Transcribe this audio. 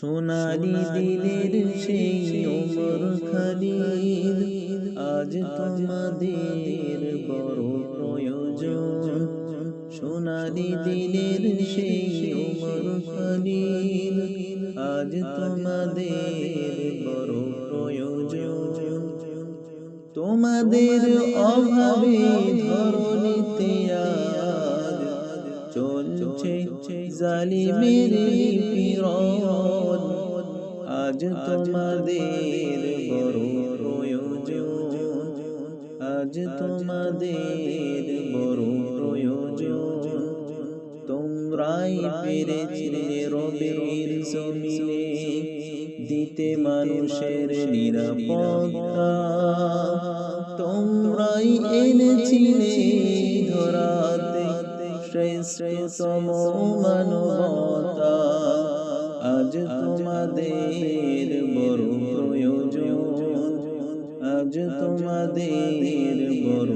সোনালি দিলের সেই ওমর খালিদ, আজ তোমাদের বড় প্রয়োজন। সোনালি দিলের সেই ওমর খালিদ, আজ তোমাদের বড় প্রয়োজন। তোমাদের অভাবে ধরণীতে আজ চলছে জালিমের নিপীড়ন। আজ তোমাদের বড় প্রয়োজন, আজ তোমাদের বড় প্রয়োজন। তোমরাই পেরেছিলে রবের জমিনে দিতে মানুষের নিরাপত্তা। তোমরাই এনেছিলে ধরাতে শ্রেষ্ঠতম মানবতা। আজ তোমাদের বড় প্রয়োজন, আজ তোমাদের বড়